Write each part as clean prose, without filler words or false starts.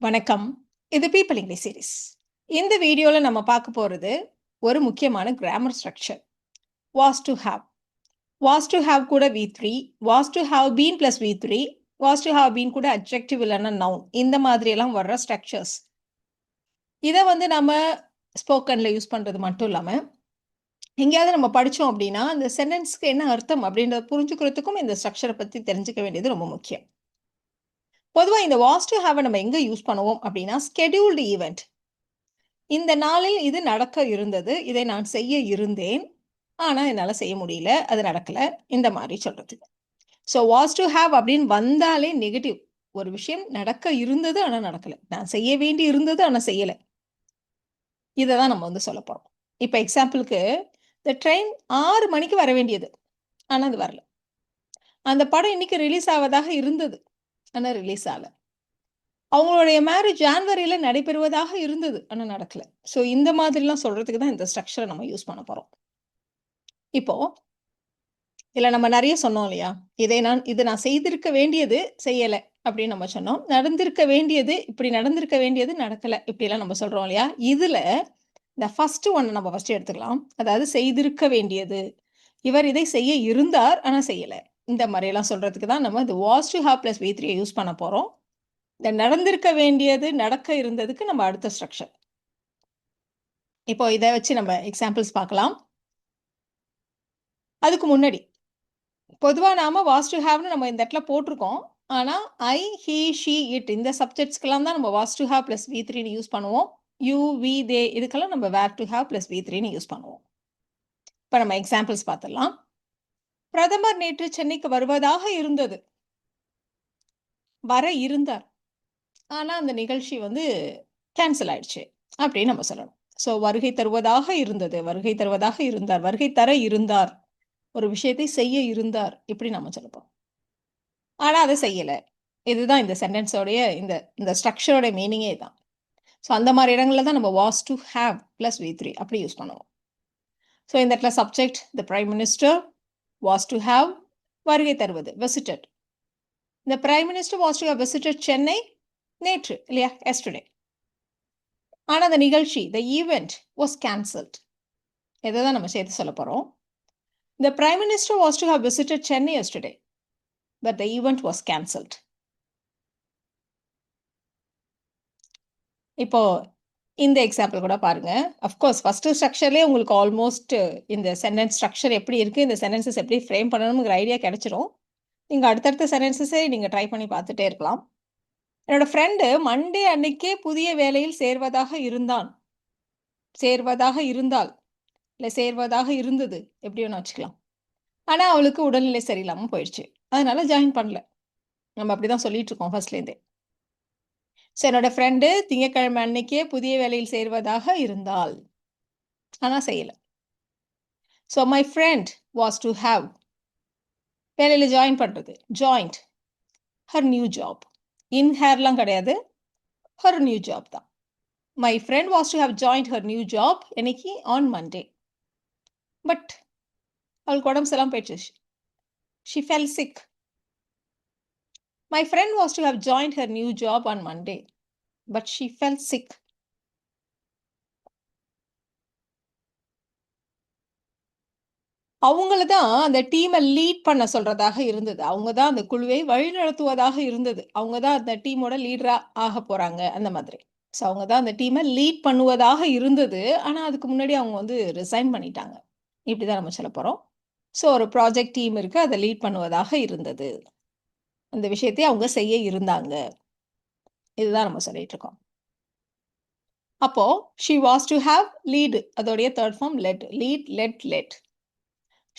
வணக்கம். இது people English series. இந்த வீடியோல நம்ம பார்க்க போறது ஒரு முக்கியமான grammar structure. Was to have. Was to have கூட V3, was to have been plus V3, was to have been கூட அட்ஜெக்டிவ் இல்லைன்னா நவுன். இந்த மாதிரி எல்லாம் வர்ற ஸ்ட்ரக்சர்ஸ். இதை நம்ம ஸ்போக்கன்ல யூஸ் பண்றது மட்டும் இல்லாம எங்கேயாவது நம்ம படிச்சோம் அப்படின்னா அந்த சென்டென்ஸ்க்கு என்ன அர்த்தம் அப்படின்றத புரிஞ்சுக்கிறதுக்கும் இந்த ஸ்ட்ரக்சரை பத்தி தெரிஞ்சுக்க வேண்டியது ரொம்ப முக்கியம். பொதுவா இந்த வாஸ் டு ஹேவ் நம்ம எங்க யூஸ் பண்ணுவோம் அப்படின்னா ஸ்கெடியூல்டு ஈவெண்ட். இந்த நாளில் இது நடக்க இருந்தது, இதை நான் செய்ய இருந்தேன், ஆனா என்னால செய்ய முடியல, அது நடக்கல, இந்த மாதிரி சொல்றதுக்கு. ஸோ வாஸ் டு ஹேவ் அப்படின்னு வந்தாலே நெகட்டிவ். ஒரு விஷயம் நடக்க இருந்தது ஆனா நடக்கல, நான் செய்ய வேண்டி இருந்தது ஆனா செய்யல, இதை தான் நம்ம சொல்ல போறோம். இப்போ எக்ஸாம்பிளுக்கு இந்த ட்ரெயின் 6 மணிக்கு வர வேண்டியது, ஆனா அது வரல. அந்த படம் இன்னைக்கு ரிலீஸ் ஆவதாக இருந்தது, ஆனா ரிலீஸ் ஆகல. அவங்களுடைய மேரேஜ் ஜான்வரியில நடைபெறுவதாக இருந்தது, ஆனா நடக்கல. ஸோ இந்த மாதிரிலாம் சொல்றதுக்கு தான் இந்த ஸ்ட்ரக்சரை நம்ம யூஸ் பண்ண போறோம். இப்போ இதுல நம்ம நெறைய சொன்னோம் இல்லையா? இது நான் செய்திருக்க வேண்டியது செய்யல அப்படின்னு நம்ம சொன்னோம். நடந்திருக்க வேண்டியது இப்படி நடந்திருக்க வேண்டியது நடக்கல, இப்படிலாம் நம்ம சொல்றோம் இல்லையா? இதுல இந்த ஃபர்ஸ்ட் ஒன் நம்ம ஃபர்ஸ்ட் எடுத்துக்கலாம். அதாவது செய்திருக்க வேண்டியது. இவர் இதை செய்ய இருந்தார், ஆனா செய்யல. இந்த மாரியெல்லாம் சொல்றதுக்கு தான் நம்ம இந்த was to have plus V3 use பண்ண போறோம். இந்த நடந்திருக்க வேண்டியது நடக்க இருந்ததுக்கு நம்ம அடுத்த ஸ்ட்ரக்சர். இப்போ இதை வச்சு நம்ம எக்ஸாம்பிள்ஸ் பார்க்கலாம். அதுக்கு முன்னாடி பொதுவா நாம வாஸ் டு ஹேவ்னு நம்ம இந்த இடத்துல போட்டிருக்கோம். ஆனா ஐ, ஹி, ஷி, இட் இந்த சப்ஜெக்ட்ஸ்க்கெல்லாம் தான் நம்ம வாஸ் டு ஹேவ் பிளஸ் V3ன்னு யூஸ் பண்ணுவோம். யூ, வி, தே இதுக்கெல்லாம் நம்ம வேர் டு ஹேவ் பிளஸ் V3ன்னு யூஸ் பண்ணுவோம். இப்போ நம்ம எக்ஸாம்பிள்ஸ் பார்த்துடலாம். பிரதமர் நேற்று சென்னைக்கு வருவதாக இருந்தது. வர இருந்தார், ஆனா அந்த நிகழ்ச்சி கேன்சல் ஆயிடுச்சு அப்படின்னு நம்ம சொல்லணும். ஸோ வருகை தருவதாக இருந்தது, வருகை தருவதாக இருந்தார், வருகை தர இருந்தார், ஒரு விஷயத்தை செய்ய இருந்தார், இப்படி நம்ம சொல்லப்போம். ஆனா அதை செய்யல. இதுதான் இந்த சென்டென்ஸோடைய இந்த இந்த ஸ்ட்ரக்சரோட மீனிங்கே தான். ஸோ அந்த மாதிரி இடங்கள்ல தான் நம்ம was to have plus V3 அப்படி யூஸ் பண்ணுவோம். ஸோ இந்த இடத்துல subject the prime minister, was to have வருகை தருவது விசிட்டட். இந்த prime minister was to have visited Chennai நேற்று இல்லையா, எஸ்டர்டே. ஆனா அந்த நிகழ்ச்சி த ஈவெண்ட் வாஸ் கேன்சல்ட். இதை தான் நம்ம சேர்த்து சொல்ல போறோம். The Prime Minister was to have visited Chennai yesterday, but the event was cancelled. இப்போ இந்த எக்ஸாம்பிள் கூட பாருங்க. அஃப்கோர்ஸ் ஃபர்ஸ்ட் ஸ்ட்ரக்சர்லேயே உங்களுக்கு ஆல்மோஸ்ட் இந்த சென்டென்ஸ் ஸ்ட்ரக்சர் எப்படி இருக்கு, இந்த சென்டென்சஸ் எப்படி ஃப்ரேம் பண்ணணுங்கிற ஐடியா கிடைச்சிரும். நீங்க அடுத்தடுத்த சென்டென்சஸே நீங்க ட்ரை பண்ணி பார்த்துட்டே இருக்கலாம். என்னோட ஃப்ரெண்டு மண்டே அன்னைக்கே புதிய வேலையில் சேர்வதாக இருந்தால், இல்லை சேர்வதாக இருந்தது, எப்படி வேணா வச்சுக்கலாம். ஆனா அவளுக்கு உடல்நிலை சரியில்லாம போயிடுச்சு, அதனால ஜாயின் பண்ணல. நம்ம அப்படிதான் சொல்லிட்டு இருக்கோம் ஃபர்ஸ்ட்லேருந்தே. ஸோ என்னோட ஃப்ரெண்டு திங்கட்கிழமை அன்னைக்கே புதிய வேலையில் சேர்வதாக இருந்தால், ஆனா செய்யல. So my friend was to have வேலையில ஜாயின் பண்றது, joined her new job. In ஹேர்லாம் கிடையாது, ஹர் நியூ ஜாப் தான். My friend was to have joined her new job இன்னைக்கு ஆன் மண்டே. பட் அவளுக்கு உடம்பு சரியில்லாம போயிடுச்சு. She fell sick. My friend was to have joined her new job on Monday, but she fell sick. அவங்கள தான் அந்த டீமை லீட் பண்ண சொல்றதாக இருந்தது. அவங்க தான் அந்த குழுவை வழிநடத்துவதாக இருந்தது. அவங்க தான் அந்த டீமோட லீடரா ஆக போறாங்க, அந்த மாதிரி. ஸோ அவங்க தான் அந்த டீமை லீட் பண்ணுவதாக இருந்தது. ஆனா அதுக்கு முன்னாடி அவங்க ரிசைன் பண்ணிட்டாங்க. இப்படிதான் நம்ம சொல்ல போறோம். ஸோ ஒரு ப்ராஜெக்ட் டீம் இருக்கு, அதை லீட் பண்ணுவதாக இருந்தது. அந்த விஷயத்தை அவங்க செய்ய இருந்தாங்க. இதுதான் நம்ம சொல்லிட்டு இருக்கோம். அப்போ she was to have lead, அதோடைய third form led. Lead, led, led.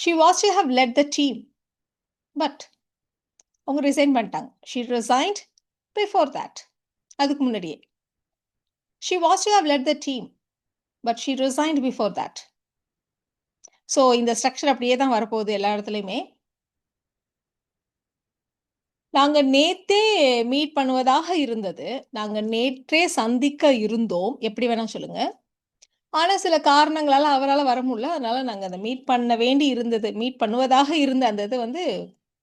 She was to have led the team, but அவங்க ரிசைன் பண்ணிட்டாங்க. She resigned before that. அதுக்கு முன்னாடியே. She was to have led the team, but she resigned before that. So இந்த structure அப்படியே தான் வரப்போகுது எல்லா இடத்துலையுமே. நாங்க நேத்தே மீட் பண்ணுவதாக இருந்தது, நாங்க நேற்றே சந்திக்க இருந்தோம், எப்படி வேணா சொல்லுங்க. ஆனா சில காரணங்களால அவரால வர முடியல, அதனால நாங்க அதை மீட் பண்ண வேண்டி இருந்தது, மீட் பண்ணுவதாக இருந்த அந்த இது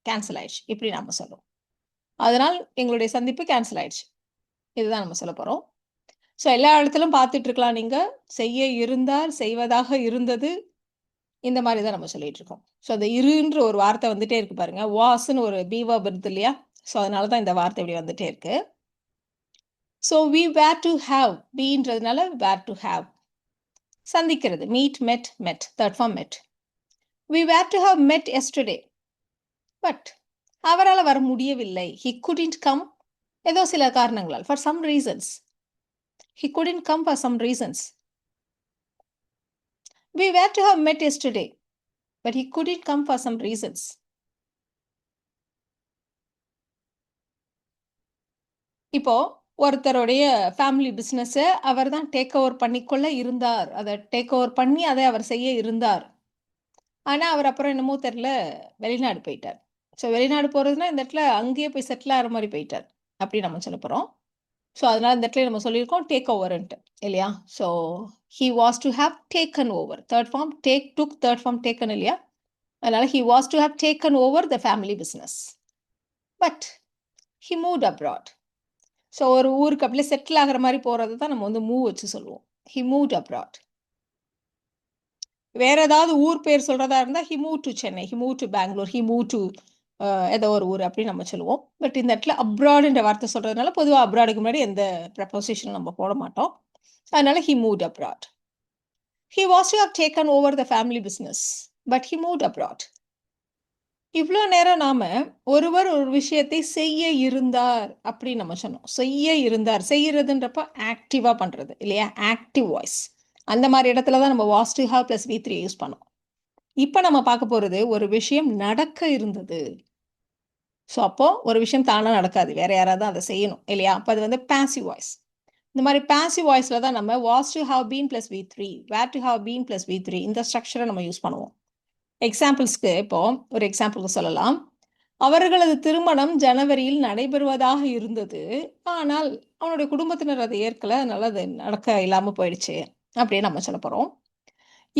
கேன்சல் ஆயிடுச்சு, இப்படி நாம சொல்லுவோம். அதனால் எங்களுடைய சந்திப்பு கேன்சல் ஆயிடுச்சு. இதுதான் நம்ம சொல்ல போறோம். ஸோ எல்லா இடத்திலும் பார்த்துட்டு இருக்கலாம் நீங்க. செய்ய இருந்தார், செய்வதாக இருந்தது. இந்த மாரி தான் நம்ம சொல்லிட்டு இருக்கோம். ஸோ அந்த இருன்ற ஒரு வார்த்தை வந்துட்டே இருக்கு பாருங்க. வாஸ்ன்னு ஒரு பி வெர்ப் வருது இல்லையா? ஸோ அதனால தான் இந்த வார்த்தை இப்படி வந்துட்டே இருக்கு. So we were to have பீன்றதுனால வேர் டு ஹேவ். சந்திக்கிறது meet, met, met. Third form met. We were to have met yesterday. But அவரால வர முடியவில்லை. He couldn't come. ஏதோ சில காரணங்களால். For some reasons. He couldn't come for some reasons. We were to have met yesterday, but he couldn't come for some reasons. இப்போ ஒருத்தருடைய family பிஸ்னஸை அவர் தான் டேக் ஓவர் பண்ணிக்கொள்ள இருந்தார். அதை டேக் ஓவர் பண்ணி அதை அவர் செய்ய இருந்தார். ஆனால் அவர் அப்புறம் என்னமோ தெரில வெளிநாடு போயிட்டார். ஸோ வெளிநாடு போகிறதுனா இந்த இடத்துல அங்கேயே போய் செட்டில் ஆகிற மாதிரி போயிட்டார் அப்படி நம்ம சொல்ல போகிறோம். ஸோ அதனால் இந்த இடத்துல நம்ம சொல்லியிருக்கோம் டேக் ஓவர்ன்ட்டு இல்லையா? So he was to have taken over. Third form take, took, third form taken இல்லையா? அதனால் he was to have taken over the family business. But he moved abroad. So ஒரு ஊருக்கு அப்படியே செட்டில் ஆகிற மாதிரி போகிறது தான் நம்ம வந்து மூவ் வச்சு சொல்லுவோம். He moved abroad. வேற ஏதாவது ஊர் பேர் சொல்கிறதா இருந்தால் he moved to Chennai, he moved to Bangalore, he moved to ஏதோ ஒரு ஊர் அப்படின்னு நம்ம சொல்லுவோம். பட் இந்த இடத்துல அப்ராடுன்ற வார்த்தை சொல்கிறதுனால பொதுவாக அப்ராடுக்கு முன்னாடி எந்த ப்ரப்போசிஷனும் நம்ம போட மாட்டோம். அதனால he moved abroad. He was to have taken over the family business, but he moved abroad. இவ்வளோ நேரம் நாம ஒருவர் ஒரு விஷயத்தை செய்ய இருந்தார் அப்படின்னு நம்ம சொன்னோம். செய்ய இருந்தார். செய்யறதுன்றப்ப ஆக்டிவா பண்றது இல்லையா? Active voice. அந்த மாதிரி இடத்துல தான் நம்ம was to have plus V3 use பண்ணோம். இப்போ நம்ம பார்க்க போறது ஒரு விஷயம் நடக்க இருந்தது. ஸோ அப்போ ஒரு விஷயம் தானா நடக்காது. வேற யாராவது அதை செய்யணும் இல்லையா? அப்போ அது வந்து பாசிவ் வாய்ஸ். இந்த மாதிரி பாசிவ் வாய்ஸ்ல தான் நம்ம was to have been plus V3, were to have been plus V3 இந்த ஸ்ட்ரக்சரை நம்ம யூஸ் பண்ணுவோம். எக்ஸாம்பிள்ஸ்க்கு இப்போ ஒரு எக்ஸாம்பிளுக்கு சொல்லலாம். அவர்களது திருமணம் ஜனவரியில் நடைபெறுவதாக இருந்தது. ஆனால் அவனுடைய குடும்பத்தினர் அதை ஏற்கல. அதனால அது நடக்க இல்லாம போயிடுச்சு அப்படின்னு நம்ம சொல்ல போறோம்.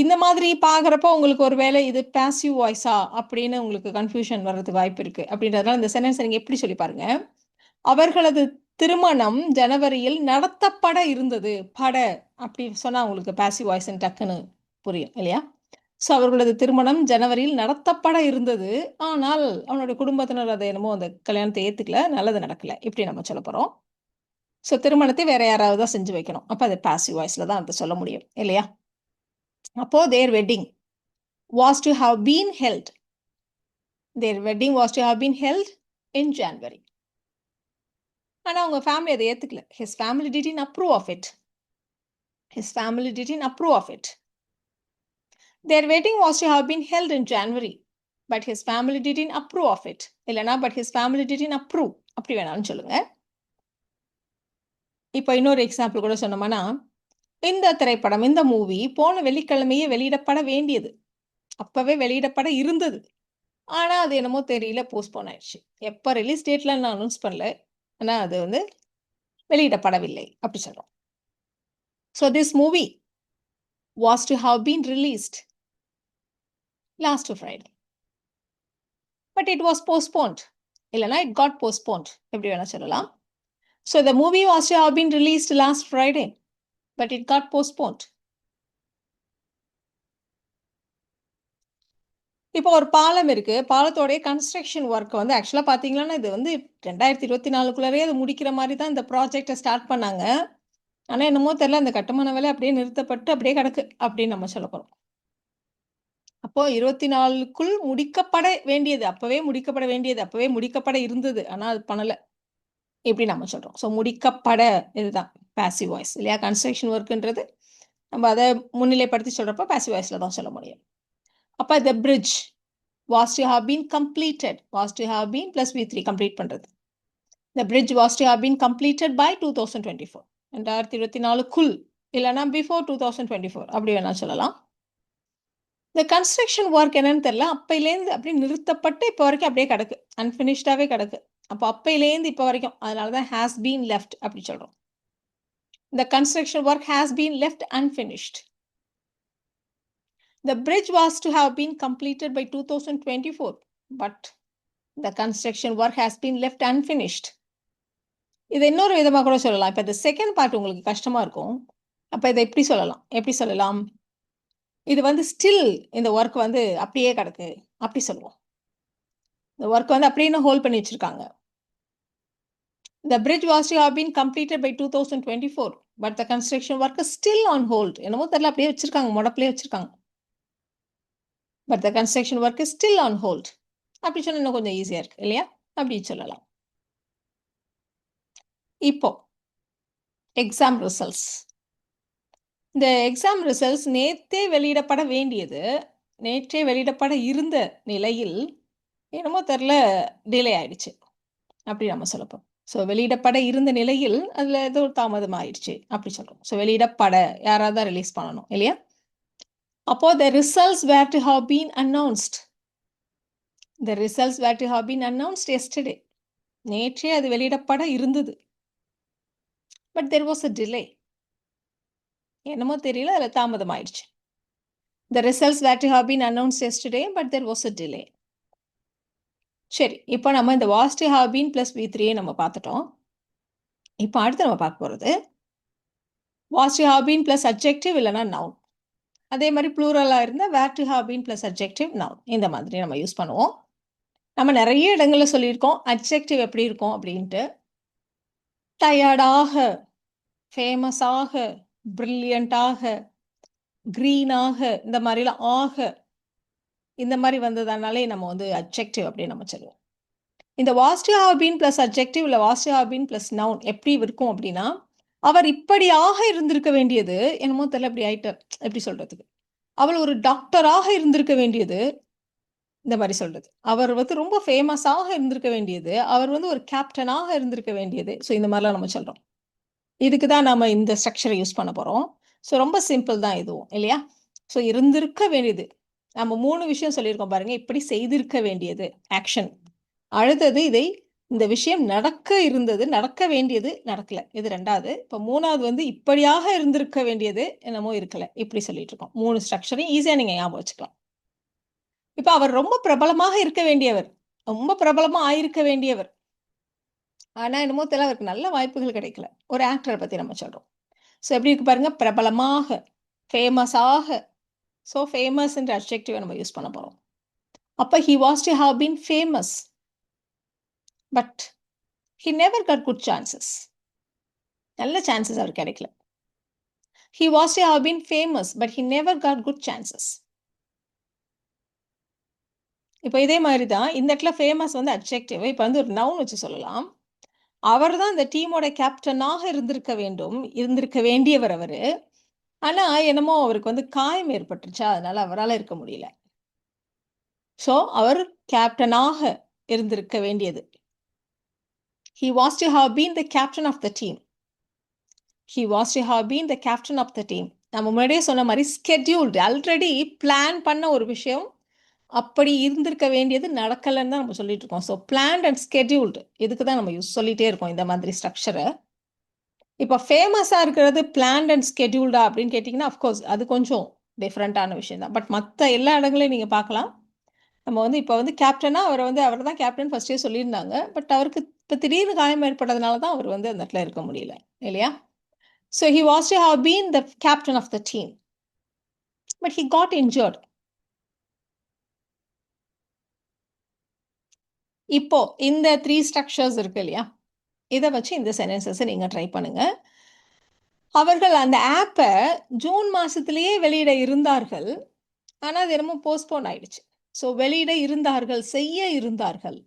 இந்த மாதிரி பார்க்குறப்போ உங்களுக்கு ஒரு வேளை இது பாசிவ் வாய்ஸா அப்படின்னு உங்களுக்கு கன்ஃபியூஷன் வர்றதுக்கு வாய்ப்பு இருக்கு. அப்படின்றதுனால இந்த சென்டென்ஸ் நீங்க எப்படி சொல்லி பாருங்க. அவர்களது திருமணம் ஜனவரியில் நடத்தப்பட இருந்தது. பட அப்படி சொன்னா உங்களுக்கு பாசிவ் வாய்ஸ்ன்னு டக்குன்னு புரியும் இல்லையா? ஸோ அவர்களது திருமணம் ஜனவரியில் நடத்தப்பட இருந்தது. ஆனால் அவனுடைய குடும்பத்தினர் அதை என்னமோ அந்த கல்யாணத்தை ஏற்றுக்கல, நல்லது நடக்கல. இப்படி நம்ம சொல்ல போகிறோம். ஸோ திருமணத்தை வேற யாராவது தான் செஞ்சு வைக்கணும். அப்போ அது பாசிவ் வாய்ஸில் தான் அதை சொல்ல முடியும் இல்லையா? அப்போ their wedding was to have been held. Their wedding was to have been held in January. ஆனால் அவங்க ஃபேமிலி அதை ஏற்றுக்கல. His family didn't approve of it. His family didn't approve of it. Their wedding was to have been held in January, but his family didn't approve of it. இல்லைனா but his family didn't approve. அப்படி வேணாலும் சொல்லுங்க. இப்போ இன்னொரு example கூட சொன்னோம்னா, இந்த திரைப்படம், இந்த மூவி போன வெள்ளிக்கிழமையே வெளியிடப்பட வேண்டியது. அப்பவே வெளியிடப்பட இருந்தது. ஆனால் அது என்னமோ தெரியல போஸ்ட்போன் ஆயிடுச்சு. எப்போ ரிலீஸ் டேட்லாம் நான் அனௌன்ஸ் பண்ணல. ஆனால் அது வந்து வெளியிடப்படவில்லை அப்படி சொல்கிறோம். So this movie was to have been released last Friday. But it was postponed. இல்லைனா it got postponed. எப்படி வேணா சொல்லலாம். So the movie was to have been released last Friday, but it got postponed. இப்போ ஒரு பாலம் இருக்கு. பாலத்தோடைய construction work வந்து ஆக்சுவலாக பார்த்தீங்கன்னா இது வந்து 2024 அது முடிக்கிற மாதிரி தான் இந்த ப்ராஜெக்டை ஸ்டார்ட் பண்ணாங்க. ஆனால் என்னமோ தெரியல அந்த கட்டுமான வேலை அப்படியே நிறுத்தப்பட்டு அப்படியே கிடக்கு அப்படின்னு நம்ம சொல்ல போகிறோம். அப்போ 24க்குள் முடிக்கப்பட வேண்டியது, அப்பவே முடிக்கப்பட வேண்டியது, அப்பவே முடிக்கப்பட இருந்தது. ஆனால் அது பண்ணல. இப்படி நம்ம சொல்றோம். ஸோ முடிக்கப்பட இதுதான் பாசிவ் வாய்ஸ் இல்லையா? கன்ஸ்ட்ரக்ஷன் ஒர்க்குன்றது நம்ம அதை முன்னிலைப்படுத்தி சொல்றப்ப பாசிவ் வாய்ஸ்ல தான் சொல்ல முடியும். அப்போ the bridge was to have been completed. Was to have been plus V3 complete பண்றது. The bridge was to have been completed by 2024. 2024க்குள் இல்லைனா பிஃபோர் 2024 அப்படி வேணா சொல்லலாம். இந்த கன்ஸ்ட்ரக்ஷன் ஒர்க் என்னன்னு தெரியல. அப்பையிலேருந்து அப்படியே நிறுத்தப்பட்டு இப்போ வரைக்கும் அப்படியே கிடக்கு. அன்ஃபினிஷ்டாகவே கிடக்கு. அப்போ அப்பையிலேருந்து இப்போ வரைக்கும். அதனால தான் ஹேஸ் பீன் லெஃப்ட் அப்படி சொல்கிறோம். The construction work has been left unfinished. The bridge was to have been completed by 2024, but the construction work has been left unfinished. இதை இன்னொரு விதமாக கூட சொல்லலாம். இப்போ இந்த செகண்ட் பார்ட் உங்களுக்கு கஷ்டமாக இருக்கும். அப்போ இதை எப்படி சொல்லலாம்? எப்படி சொல்லலாம்? இது வந்து ஸ்டில் இந்த ஒர்க் வந்து அப்படியே கிடக்கு அப்படி சொல்லுவோம். இந்த ஒர்க் வந்து அப்படியே ஹோல்ட் பண்ணி வச்சிருக்காங்க. The bridge was to have been completed by 2024, but the construction work is still on hold. என்னமோ தெரியல அப்படியே வச்சிருக்காங்க, முடப்பிலே வச்சிருக்காங்க. But the construction work is still on hold. அப்படி சொன்னா இன்னும் கொஞ்சம் ஈஸியா இருக்கு இல்லையா? அப்படி சொல்லலாம். இப்போ எக்ஸாம் ரிசல்ட்ஸ். இந்த எக்ஸாம் ரிசல்ட்ஸ் நேற்றே வெளியிடப்பட வேண்டியது, நேற்றே வெளியிடப்பட இருந்த நிலையில் என்னமோ தெரில டிலே ஆயிடுச்சு அப்படி நம்ம சொல்லப்போம். ஸோ வெளியிடப்பட இருந்த நிலையில் அதில் ஏதோ ஒரு தாமதம் ஆயிடுச்சு அப்படி சொல்கிறோம். ஸோ வெளியிடப்பட யாராவது தான் ரிலீஸ் பண்ணணும் இல்லையா? அப்போ the results were to have been announced. The results were to have been announced yesterday. நேற்றே அது வெளியிடப்பட இருந்தது. But there was a delay. என்னமோ தெரியல, அதில் தாமதம் ஆயிடுச்சு. The results were to have been announced yesterday, but there was a delay. சரி, இப்போ நம்ம இந்த was to have been plus V3 நம்ம பார்த்துட்டோம். இப்போ அடுத்து நம்ம பார்க்க போகிறது was to have been plus adjective இல்லைனா noun. அதே மாதிரி ப்ளூரலாக இருந்தால் were to have been plus adjective noun. இந்த மாதிரி நம்ம யூஸ் பண்ணுவோம். நம்ம நிறைய இடங்களில் சொல்லியிருக்கோம் adjective எப்படி இருக்கும் அப்படின்ட்டு. டயர்டாக, ஃபேமஸாக, பிரில்லியண்ட்டாக, க்ரீனாக, இந்த மாதிரிலாம் ஆக இந்த மாதிரி வந்ததுனாலே நம்ம வந்து adjective அப்படின்னு நம்ம சொல்லுவோம். இந்த was to have been plus adjective இல்லை was to have been plus noun எப்படி இருக்கும் அப்படின்னா, அவர் இப்படியாக இருந்திருக்க வேண்டியது, என்னமோ தெரியல இப்படி ஆயிட்டார் எப்படி சொல்றதுக்கு. அவள் ஒரு டாக்டராக இருந்திருக்க வேண்டியது, இந்த மாதிரி சொல்றது. அவர் வந்து ரொம்ப ஃபேமஸாக இருந்திருக்க வேண்டியது, அவர் வந்து ஒரு கேப்டனாக இருந்திருக்க வேண்டியது. ஸோ இந்த மாதிரிலாம் நம்ம சொல்றோம். இதுக்கு தான் நம்ம இந்த ஸ்ட்ரக்சரை யூஸ் பண்ண போறோம். ஸோ ரொம்ப சிம்பிள் தான் இதுவும் இல்லையா? ஸோ இருந்திருக்க வேண்டியது, நம்ம 3 விஷயம் சொல்லியிருக்கோம் பாருங்க. இப்படி செய்திருக்க வேண்டியது ஆக்ஷன். அடுத்தது இந்த விஷயம் நடக்க இருந்தது, நடக்க வேண்டியது நடக்கல. இது 2வது. இப்போ 3வது வந்து இப்படியாக இருந்திருக்க வேண்டியது என்னமோ இருக்கல. இப்படி சொல்லிட்டு இருக்கோம். 3 ஸ்ட்ரக்சரையும் ஈஸியா நீங்க ஞாபகம் வச்சுக்கலாம். இப்போ அவர் ரொம்ப பிரபலமாக இருக்க வேண்டியவர், ரொம்ப பிரபலமா ஆயிருக்க வேண்டியவர். ஆனா என்னமோ தெரியல, அவருக்கு நல்ல வாய்ப்புகள் கிடைக்கல. ஒரு ஆக்டரை பத்தி நம்ம சொல்றோம். ஸோ எப்படி இருக்கு பாருங்க, பிரபலமாக, ஃபேமஸாக. ஸோ ஃபேமஸ் என்ற அட்ஜெக்டிவை நம்ம யூஸ் பண்ண போறோம். அப்போ he was to have been famous, but he never got good chances. நல்ல சான்சஸ் அவர் கிடைக்கல. He was to have been famous, but he never got good chances. இப்போ இதே மாதிரி தான் இந்த இடத்துல ஃபேமஸ் வந்து அட்ஜெக்டிவ். இப்போ வந்து ஒரு நவுன் வச்சு சொல்லலாம். அவர் தான் இந்த டீமோட கேப்டனாக இருந்திருக்க வேண்டியவர் அவர். ஆனால் என்னமோ அவருக்கு வந்து காயம் ஏற்பட்டுருச்சா, அதனால அவரால் இருக்க முடியல. ஸோ அவர் கேப்டனாக இருந்திருக்க வேண்டியது. He was to have been the captain of the team. He was to have been the captain of the team. நம்ம முன்னாடியே சொன்ன மாதிரி ஸ்கெட்யூல்டு, ஆல்ரெடி பிளான் பண்ண ஒரு விஷயம் அப்படி இருந்திருக்க வேண்டியது நடக்கலைன்னு தான் நம்ம சொல்லிட்டு இருக்கோம். ஸோ பிளான்ட் அண்ட் ஸ்கெட்யூல்டு, இதுக்கு தான் நம்ம சொல்லிட்டே இருக்கோம் இந்த மாதிரி ஸ்ட்ரக்சரை. இப்போ ஃபேமஸாக இருக்கிறது பிளான்ட் அண்ட் ஸ்கெட்யூல்டா அப்படின்னு கேட்டிங்கன்னா, அஃப்கோர்ஸ் அது கொஞ்சம் டிஃப்ரெண்ட்டான விஷயம் தான். பட் மற்ற எல்லா இடங்களையும் நீங்கள் பார்க்கலாம். நம்ம வந்து இப்போ வந்து கேப்டனா அவர் தான் கேப்டன் ஃபர்ஸ்டே சொல்லியிருந்தாங்க. பட் அவருக்கு இப்போ திடீர்னு காயம் ஏற்பட்டதுனால தான் அவர் வந்து அந்த இடத்துல இருக்க முடியல இல்லையா? So he was to have been the captain of the team, but he got injured. இப்போ இந்த 3 ஸ்ட்ரக்சர்ஸ் இருக்கு இல்லையா? இதை வச்சு இந்த சென்டென்சஸை நீங்கள் ட்ரை பண்ணுங்க. அவர்கள் அந்த ஆப்பை ஜூன் மாதத்திலேயே வெளியிட இருந்தார்கள், ஆனால் அது என்னமோ போஸ்ட்போன் ஆயிடுச்சு. ஸோ வெளியிட இருந்தார்கள், செய்ய இருந்தார்கள்.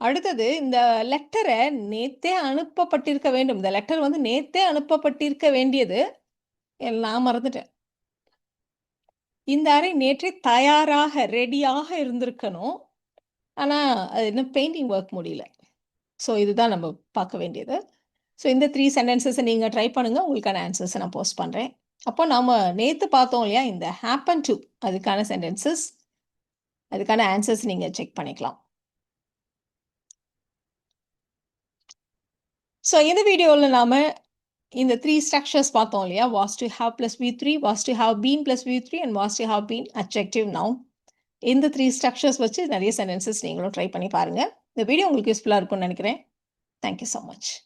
அடுத்தது இந்த லெட்டரை நேத்தே அனுப்பப்பட்டிருக்க வேண்டும். இந்த லெட்டர் வந்து நேத்தே அனுப்பப்பட்டிருக்க வேண்டியது, நான் மறந்துட்டேன். இந்த அறை நேற்றே தயாராக, ரெடியாக இருந்திருக்கணும். ஆனால் அது இன்னும் பெயிண்டிங் ஒர்க் முடியல. ஸோ இதுதான் நம்ம பார்க்க வேண்டியது. ஸோ இந்த 3 சென்டென்சஸை நீங்கள் ட்ரை பண்ணுங்கள். உங்களுக்கான ஆன்சர்ஸை நான் போஸ்ட் பண்ணுறேன். அப்போ நாம் நேற்று பார்த்தோம் இல்லையா, இந்த ஹேப்பன் டு, அதுக்கான சென்டென்சஸ், அதுக்கான ஆன்சர்ஸ் நீங்கள் செக் பண்ணிக்கலாம். ஸோ இந்த வீடியோவில் நாம் இந்த 3 ஸ்ட்ரக்சர்ஸ் பார்த்தோம் இல்லையா, was to have plus V3, was to have been plus V3 and was to have been adjective noun. இந்த 3 ஸ்ட்ரக்சர்ஸ் வச்சு நிறைய சென்டென்சஸ் நீங்களும் ட்ரை பண்ணி பாருங்கள். இந்த வீடியோ உங்களுக்கு யூஸ்ஃபுல்லாக இருக்கும்னு நினைக்கிறேன். Thank you so much.